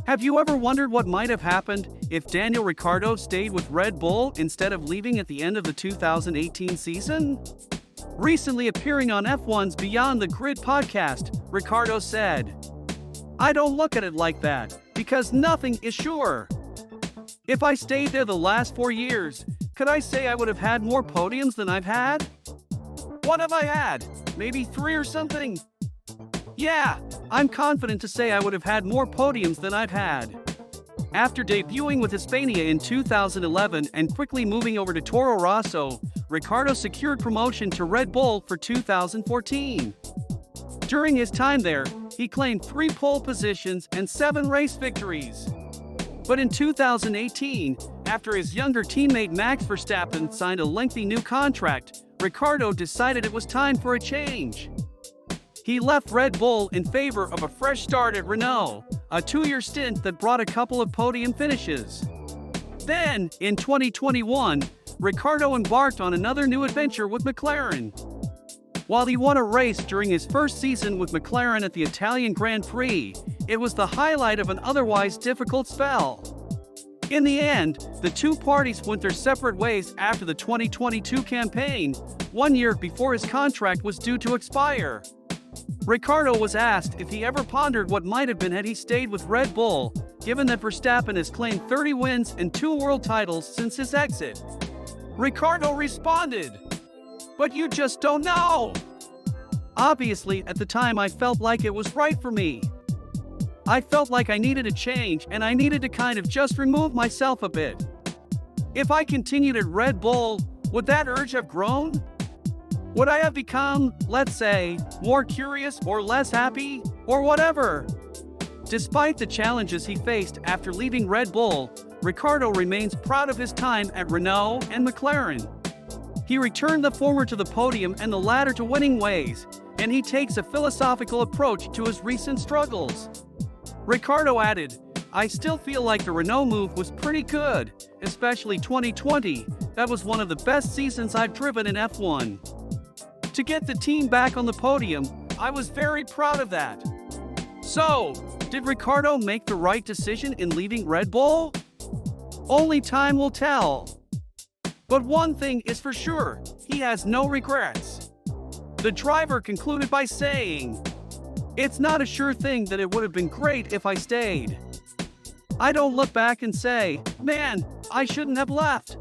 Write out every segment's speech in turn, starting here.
Have you ever wondered what might have happened if Daniel Ricciardo stayed with Red Bull instead of leaving at the end of the 2018 season? Recently appearing on F1's Beyond the Grid podcast, Ricciardo said, "I don't look at it like that, because nothing is sure. If I stayed there the last 4 years, could I say I would have had more podiums than I've had? What have I had? Maybe 3 or something? Yeah, I'm confident to say I would have had more podiums than I've had." After debuting with Hispania in 2011 and quickly moving over to Toro Rosso, Ricciardo secured promotion to Red Bull for 2014. During his time there, he claimed 3 pole positions and 7 race victories. But in 2018, after his younger teammate Max Verstappen signed a lengthy new contract, Ricciardo decided it was time for a change. He left Red Bull in favor of a fresh start at Renault, a 2-year stint that brought a couple of podium finishes. Then, in 2021, Ricciardo embarked on another new adventure with McLaren. While he won a race during his first season with McLaren at the Italian Grand Prix, it was the highlight of an otherwise difficult spell. In the end, the two parties went their separate ways after the 2022 campaign, 1 year before his contract was due to expire. Ricciardo was asked if he ever pondered what might have been had he stayed with Red Bull, given that Verstappen has claimed 30 wins and 2 world titles since his exit. Ricciardo responded, "But you just don't know. Obviously, at the time I felt like it was right for me. I felt like I needed a change and I needed to kind of just remove myself a bit. If I continued at Red Bull, would that urge have grown? Would I have become, let's say, more curious or less happy, or whatever?" Despite the challenges he faced after leaving Red Bull, Ricciardo remains proud of his time at Renault and McLaren. He returned the former to the podium and the latter to winning ways, and he takes a philosophical approach to his recent struggles. Ricciardo added, "I still feel like the Renault move was pretty good, especially 2020. That was one of the best seasons I've driven in F1. To get the team back on the podium, I was very proud of that." So, did Ricciardo make the right decision in leaving Red Bull? Only time will tell. But one thing is for sure, he has no regrets. The driver concluded by saying, "It's not a sure thing that it would have been great if I stayed. I don't look back and say, man, I shouldn't have left.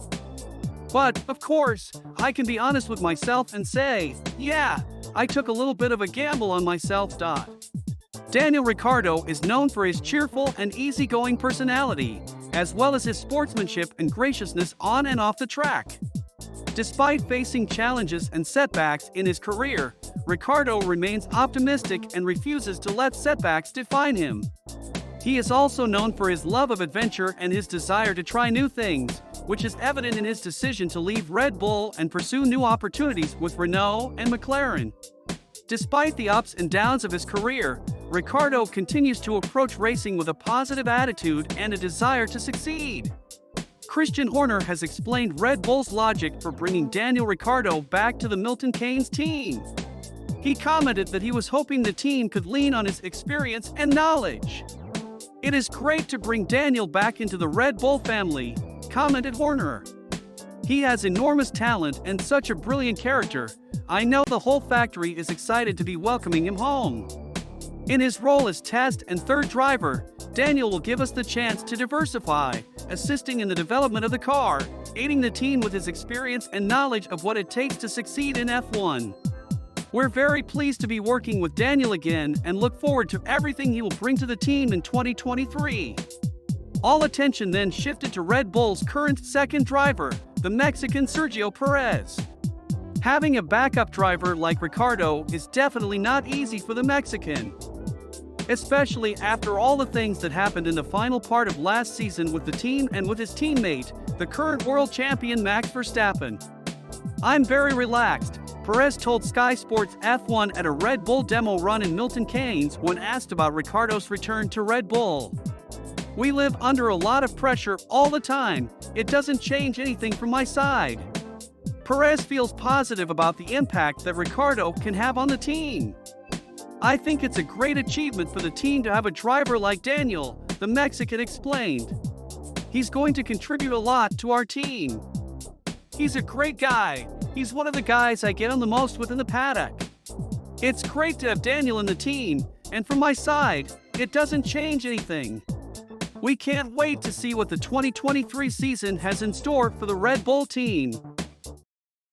But, of course, I can be honest with myself and say, yeah, I took a little bit of a gamble on myself." Daniel Ricciardo is known for his cheerful and easygoing personality, as well as his sportsmanship and graciousness on and off the track. Despite facing challenges and setbacks in his career, Ricciardo remains optimistic and refuses to let setbacks define him. He is also known for his love of adventure and his desire to try new things, which is evident in his decision to leave Red Bull and pursue new opportunities with Renault and McLaren. Despite the ups and downs of his career, Ricciardo continues to approach racing with a positive attitude and a desire to succeed. Christian Horner has explained Red Bull's logic for bringing Daniel Ricciardo back to the Milton Keynes team. He commented that he was hoping the team could lean on his experience and knowledge. "It is great to bring Daniel back into the Red Bull family," commented Horner. "He has enormous talent and such a brilliant character. I know the whole factory is excited to be welcoming him home." In his role as test and third driver, Daniel will give us the chance to diversify, assisting in the development of the car, aiding the team with his experience and knowledge of what it takes to succeed in F1. We're very pleased to be working with Daniel again and look forward to everything he will bring to the team in 2023. All attention then shifted to Red Bull's current second driver, the Mexican Sergio Perez. Having a backup driver like Ricciardo is definitely not easy for the Mexican, especially after all the things that happened in the final part of last season with the team and with his teammate, the current world champion Max Verstappen. "I'm very relaxed," Perez told Sky Sports F1 at a Red Bull demo run in Milton Keynes when asked about Ricciardo's return to Red Bull. "We live under a lot of pressure all the time. It doesn't change anything from my side." Perez feels positive about the impact that Ricciardo can have on the team. "I think it's a great achievement for the team to have a driver like Daniel. the Mexican explained. "He's going to contribute a lot to our team. He's a great guy. He's one of the guys I get on the most with in the paddock. It's great to have Daniel in the team, and from my side, it doesn't change anything. We can't wait to see what the 2023 season has in store for the Red Bull team."